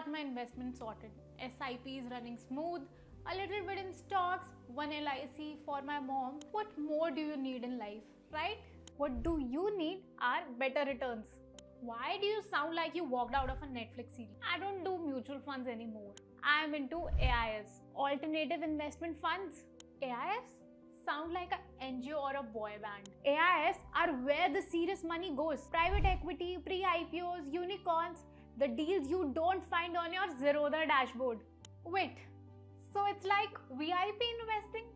my investment sorted. SIP is running smooth, a little bit in stocks, one LIC for my mom. What more do you need in life, right? What do you need are better returns. Why do you sound like you walked out of a Netflix series? I don't do mutual funds anymore. I am into AIFs, alternative investment funds. AIFs sound like an NGO or a boy band. AIFs are where the serious money goes. Private equity, pre-IPOs, unicorns, the deals you don't find on your Zerodha dashboard. Wait, so it's like VIP investing?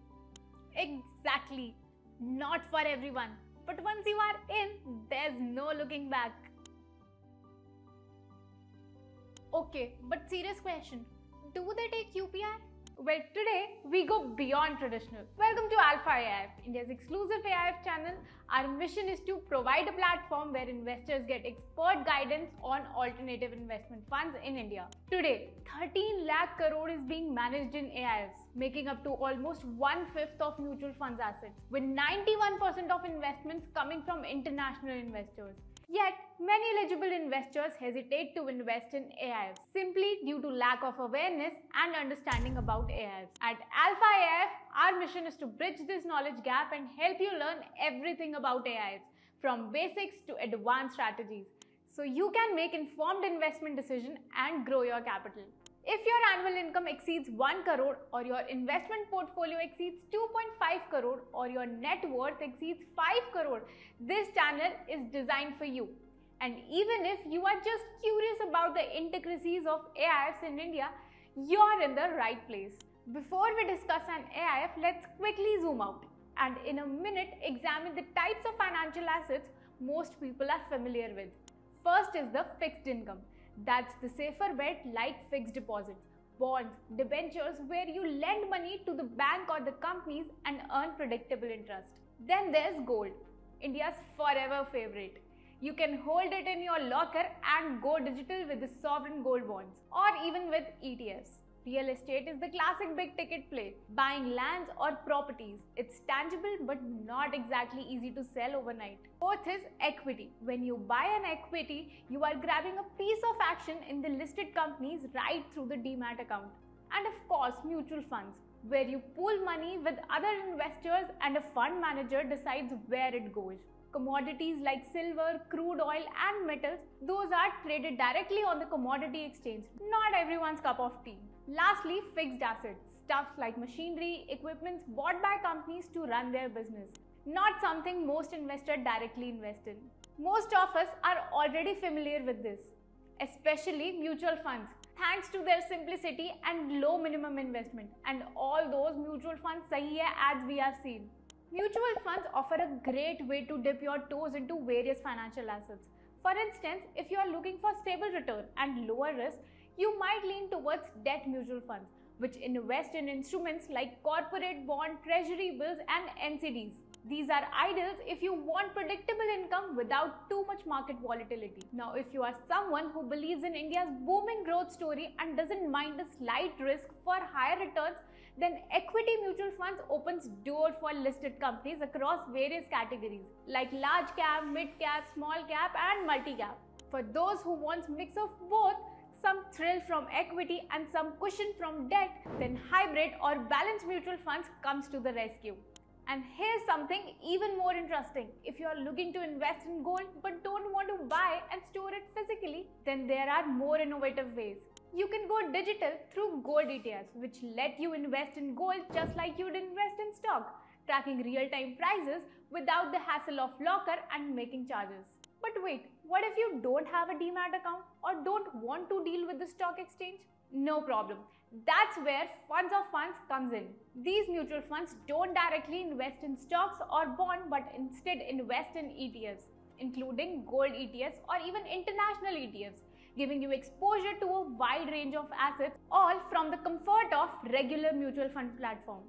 Exactly. Not for everyone. But once you are in, there's no looking back. Okay, but serious question. Do they take UPI? Well, today we go beyond traditional. Welcome to Alpha AIF, India's exclusive AIF channel. Our mission is to provide a platform where investors get expert guidance on alternative investment funds in India. Today, 13 lakh crore is being managed in AIFs, making up to almost 1/5 of mutual funds assets, with 91% of investments coming from international investors. Yet, many eligible investors hesitate to invest in AIFs simply due to lack of awareness and understanding about AIFs. At Alpha AIF, our mission is to bridge this knowledge gap and help you learn everything about AIFs, from basics to advanced strategies, so you can make informed investment decisions and grow your capital. If your annual income exceeds 1 crore or your investment portfolio exceeds 2.5 crore or your net worth exceeds 5 crore, this channel is designed for you. And even if you are just curious about the intricacies of AIFs in India, you're in the right place. Before we discuss an AIF, let's quickly zoom out and in a minute examine the types of financial assets most people are familiar with. First is the fixed income. That's the safer bet like fixed deposits, bonds, debentures where you lend money to the bank or the companies and earn predictable interest. Then there's gold, India's forever favorite. You can hold it in your locker and go digital with the sovereign gold bonds or even with ETFs. Real estate is the classic big ticket play, buying lands or properties. It's tangible but not exactly easy to sell overnight. Fourth is equity. When you buy an equity, you are grabbing a piece of action in the listed companies right through the Demat account. And of course, mutual funds, where you pool money with other investors and a fund manager decides where it goes. Commodities like silver, crude oil and metals, those are traded directly on the commodity exchange. Not everyone's cup of tea. Lastly, fixed assets, stuff like machinery, equipments bought by companies to run their business. Not something most investors directly invest in. Most of us are already familiar with this, especially mutual funds, thanks to their simplicity and low minimum investment. And all those mutual funds sahi hai as we have seen. Mutual funds offer a great way to dip your toes into various financial assets. For instance, if you are looking for stable return and lower risk, you might lean towards debt mutual funds, which invest in instruments like corporate bond, treasury bills and NCDs. These are ideal if you want predictable income without too much market volatility. Now, if you are someone who believes in India's booming growth story and doesn't mind a slight risk for higher returns, then equity mutual funds opens door for listed companies across various categories like large cap, mid cap, small cap and multi cap. For those who want mix of both, some thrill from equity and some cushion from debt, then hybrid or balanced mutual funds comes to the rescue. And here's something even more interesting. If you are looking to invest in gold but don't want to buy and store it physically, then there are more innovative ways. You can go digital through gold ETFs, which let you invest in gold just like you'd invest in stock, tracking real-time prices without the hassle of locker and making charges. But wait, what if you don't have a Demat account or don't want to deal with the stock exchange? No problem. That's where Funds of Funds comes in. These mutual funds don't directly invest in stocks or bonds but instead invest in ETFs, including gold ETFs or even international ETFs, giving you exposure to a wide range of assets, all from the comfort of regular mutual fund platform.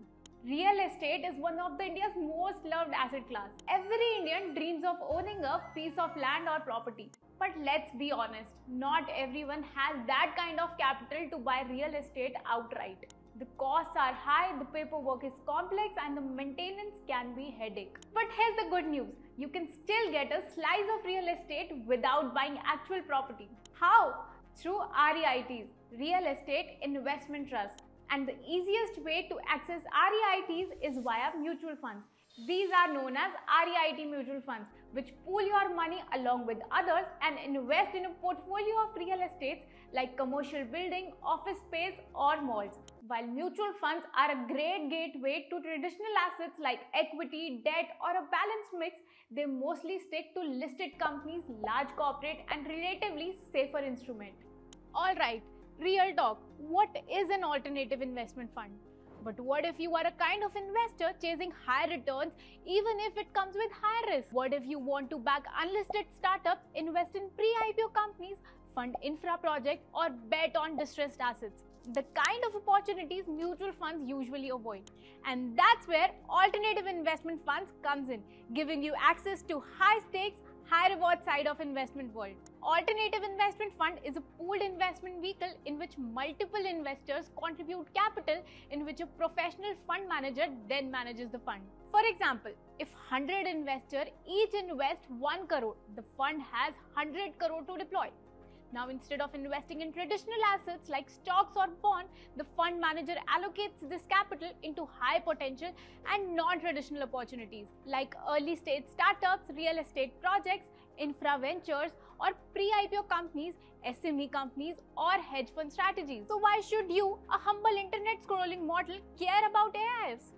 Real estate is one of India's most loved asset class. Every Indian dreams of owning a piece of land or property. But let's be honest, not everyone has that kind of capital to buy real estate outright. The costs are high, the paperwork is complex and the maintenance can be headache. But here's the good news, you can still get a slice of real estate without buying actual property. How? through REITs, Real Estate Investment Trust. And the easiest way to access REITs is via mutual funds. These are known as REIT mutual funds, which pool your money along with others and invest in a portfolio of real estates like commercial building, office space or malls. While mutual funds are a great gateway to traditional assets like equity, debt or a balanced mix, they mostly stick to listed companies, large corporate and relatively safer instruments. Alright, real talk, what is an alternative investment fund? But what if you are a kind of investor chasing high returns even if it comes with high risk? What if you want to back unlisted startups, invest in pre-IPO companies, fund infra projects or bet on distressed assets? The kind of opportunities mutual funds usually avoid. And that's where alternative investment funds comes in, giving you access to high stakes, high reward side of investment world. Alternative investment fund is a pooled investment vehicle in which multiple investors contribute capital, in which a professional fund manager then manages the fund. For example, if 100 investors each invest 1 crore, the fund has 100 crore to deploy. Now, instead of investing in traditional assets like stocks or bonds, the fund manager allocates this capital into high potential and non-traditional opportunities like early stage startups, real estate projects, infra ventures or pre-IPO companies, SME companies or hedge fund strategies. So why should you, a humble internet scrolling model, care about AIFs?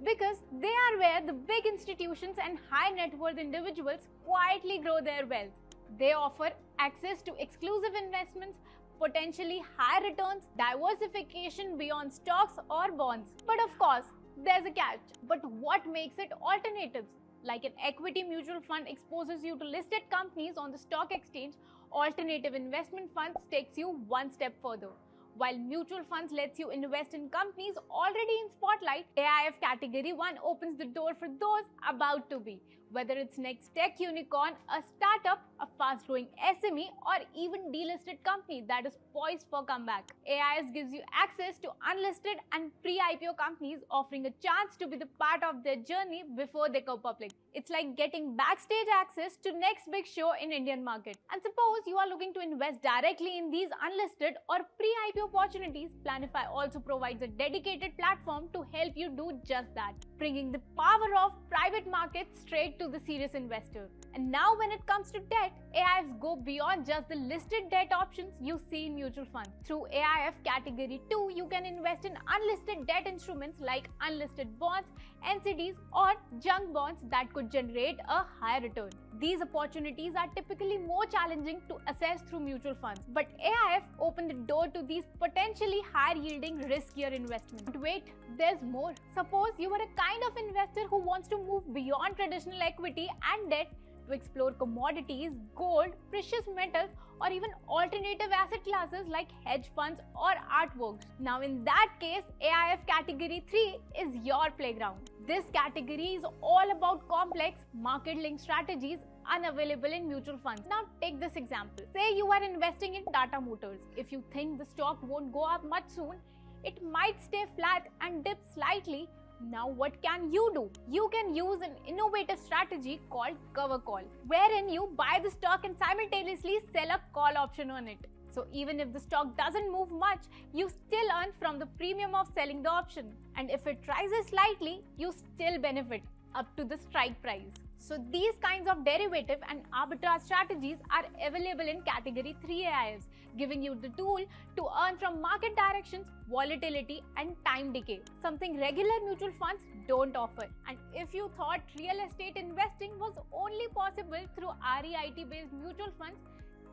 Because they are where the big institutions and high net worth individuals quietly grow their wealth. They offer access to exclusive investments, potentially high returns, diversification beyond stocks or bonds. But of course, there's a catch. But what makes it alternatives? Like an equity mutual fund exposes you to listed companies on the stock exchange, alternative investment funds takes you one step further. While mutual funds lets you invest in companies already in spotlight, AIF Category 1 opens the door for those about to be. Whether it's next tech unicorn, a startup, a fast-growing SME, or even delisted company that is poised for comeback, AIF gives you access to unlisted and pre-IPO companies, offering a chance to be the part of their journey before they go public. It's like getting backstage access to next big show in Indian market. And suppose you are looking to invest directly in these unlisted or pre-IPO opportunities, Planify also provides a dedicated platform to help you do just that, bringing the power of private markets straight to the serious investor. And now when it comes to debt, AIFs go beyond just the listed debt options you see in mutual funds. Through AIF Category 2, you can invest in unlisted debt instruments like unlisted bonds, NCDs or junk bonds that could generate a high return. These opportunities are typically more challenging to assess through mutual funds, but AIF open the door to these potentially higher yielding riskier investments. But wait, there's more. Suppose you are a kind of investor who wants to move beyond traditional equity and debt to explore commodities, gold, precious metals or even alternative asset classes like hedge funds or artworks. Now in that case, AIF Category 3 is your playground. This category is all about complex market-linked strategies unavailable in mutual funds. Now take this example. Say you are investing in Tata Motors. If you think the stock won't go up much soon, it might stay flat and dip slightly. Now what can you do? You can use an innovative strategy called cover call, wherein you buy the stock and simultaneously sell a call option on it. So even if the stock doesn't move much, you still earn from the premium of selling the option. And if it rises slightly, you still benefit up to the strike price. So these kinds of derivative and arbitrage strategies are available in Category 3 AIFs, giving you the tool to earn from market directions, volatility and time decay, something regular mutual funds don't offer. And if you thought real estate investing was only possible through REIT-based mutual funds,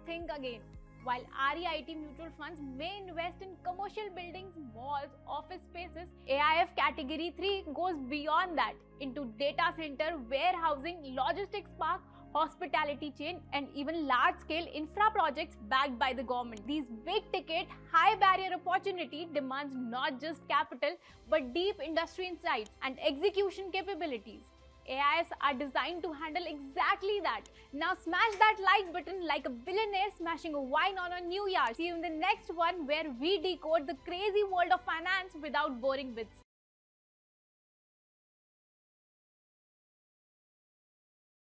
think again. While REIT mutual funds may invest in commercial buildings, malls, office spaces, AIF Category 3 goes beyond that into data center, warehousing, logistics park, hospitality chain and even large-scale infra projects backed by the government. These big-ticket, high-barrier opportunity demands not just capital but deep industry insights and execution capabilities. AIFs are designed to handle exactly that. Now smash that like button like a billionaire smashing a wine on a New Year. See you in the next one where we decode the crazy world of finance without boring bits.